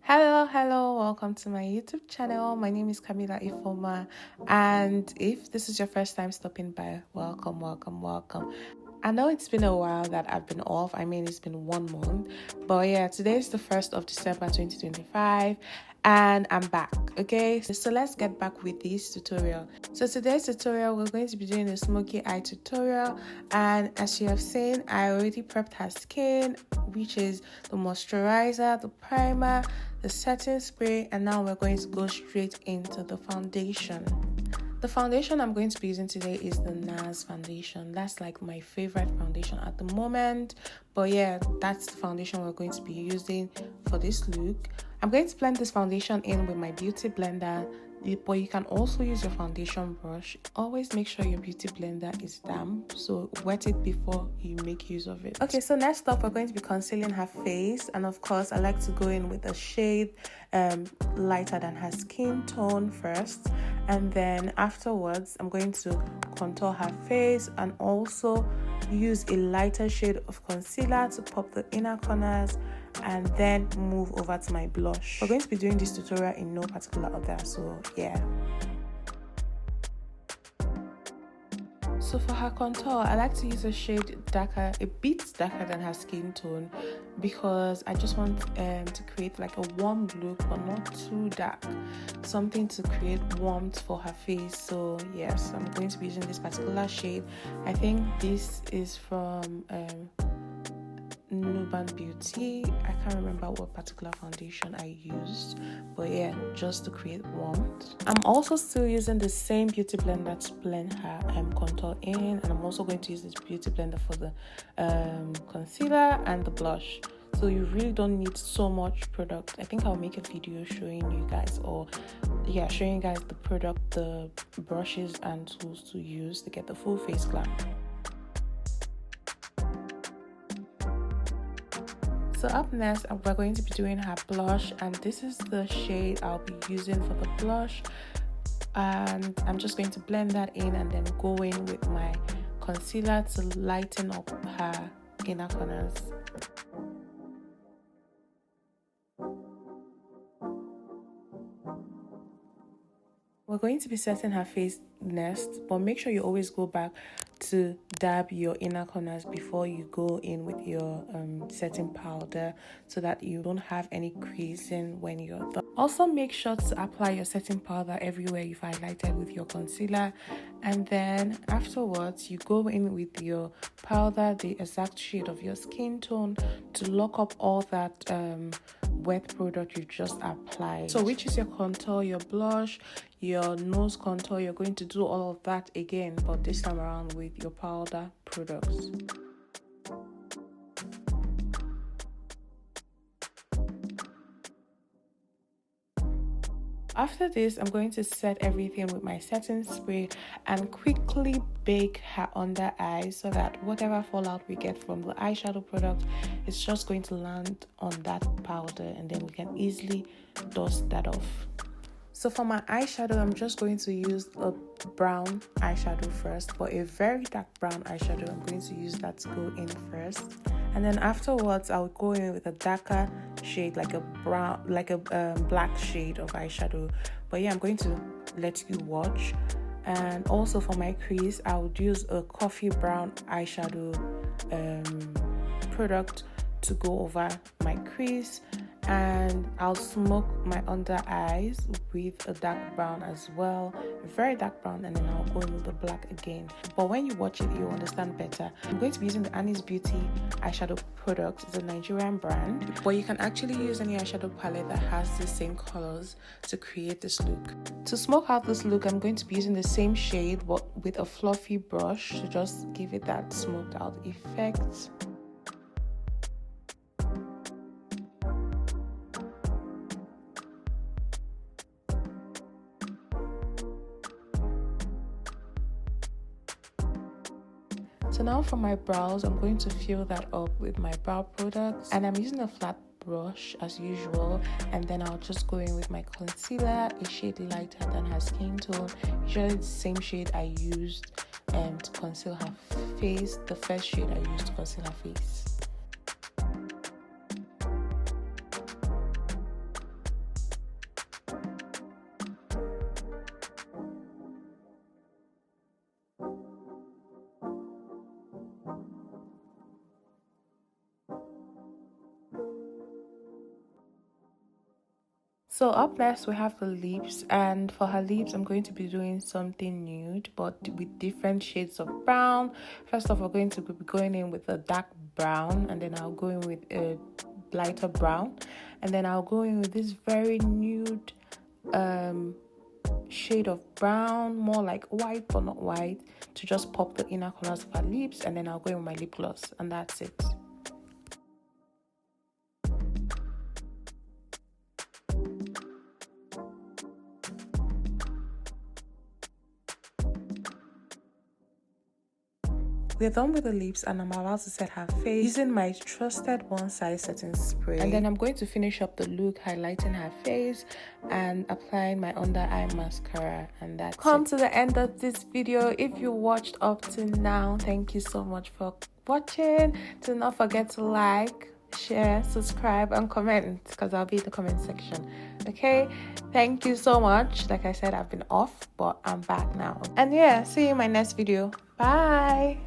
Hello, welcome to my YouTube channel. My name is Camila Ifoma, and if this is your first time stopping by, welcome. I know it's been a while that I've been off. I mean, it's been 1 month, but yeah, today is the 1st of December 2025 and I'm back. Okay, so let's get back with this tutorial. So today's tutorial, we're going to be doing a smoky eye tutorial, and as you have seen, I already prepped her skin, which is the moisturizer, the primer, the setting spray, and now we're going to go straight into the foundation. The foundation I'm going to be using today is the NARS foundation. That's like my favorite foundation at the moment. But yeah, that's the foundation we're going to be using for this look. I'm going to blend this foundation in with my beauty blender, but you can also use your foundation brush. Always make sure your beauty blender is damp, so wet it before you make use of it. Okay, so next up we're going to be concealing her face, and of course I like to go in with a shade lighter than her skin tone first, and then afterwards I'm going to contour her face and also use a lighter shade of concealer to pop the inner corners and then move over to my blush. We're going to be doing this tutorial in no particular order, so yeah. So for her contour, I like to use a shade darker, a bit darker than her skin tone, because I just want to create like a warm look but not too dark, something to create warmth for her face. So yes, I'm going to be using this particular shade. I think this is from Nuban Beauty. I can't remember what particular foundation I used, but yeah, just to create warmth. I'm also still using the same beauty blender to blend her contour in, and I'm also going to use this beauty blender for the concealer and the blush. So you really don't need so much product. I think I'll make a video showing you guys, showing you guys the product, the brushes and tools to use to get the full face glam. So up next, we're going to be doing her blush, and this is the shade I'll be using for the blush, and I'm just going to blend that in and then go in with my concealer to lighten up her inner corners. We're going to be setting her face next, but make sure you always go back to dab your inner corners before you go in with your setting powder, so that you don't have any creasing when you're done. Also make sure to apply your setting powder everywhere you've highlighted with your concealer, and then afterwards you go in with your powder, the exact shade of your skin tone, to lock up all that wet product you just applied. So which is your contour, your blush, your nose contour, you're going to do all of that again, but this time around with your powder products. After this, I'm going to set everything with my setting spray and quickly bake her under eye, so that whatever fallout we get from the eyeshadow product is just going to land on that powder, and then we can easily dust that off. So for my eyeshadow, I'm just going to use a brown eyeshadow first, but a very dark brown eyeshadow. I'm going to use that to go in first, and then afterwards I'll go in with a darker shade, like a brown, like a black shade of eyeshadow. But yeah, I'm going to let you watch. And also for my crease, I would use a coffee brown eyeshadow product to go over my crease, and I'll smoke my under eyes with a dark brown as well, a very dark brown, and then I'll go in with the black again. But when you watch it, you'll understand better. I'm going to be using the Annie's Beauty eyeshadow product. It's a Nigerian brand, but you can actually use any eyeshadow palette that has the same colors to create this look. To smoke out this look, I'm going to be using the same shade but with a fluffy brush to just give it that smoked out effect. So now for my brows, I'm going to fill that up with my brow products, and I'm using a flat brush as usual, and then I'll just go in with my concealer, a shade lighter than her skin tone, usually the same shade I used to conceal her face, the first shade I used to conceal her face. So up next we have the lips, and for her lips I'm going to be doing something nude but with different shades of brown. First off, we're going to be going in with a dark brown, and then I'll go in with a lighter brown, and then I'll go in with this very nude shade of brown, more like white but not white, to just pop the inner corners of her lips, and then I'll go in with my lip gloss, and that's it. We're done with the lips, and I'm about to set her face using my trusted one size setting spray. And then I'm going to finish up the look, highlighting her face and applying my under eye mascara, and that's come to the end of this video. If you watched up to now, thank you so much for watching. Do not forget to like, share, subscribe, and comment, because I'll be in the comment section. Okay, thank you so much. Like I said, I've been off, but I'm back now. And yeah, see you in my next video. Bye.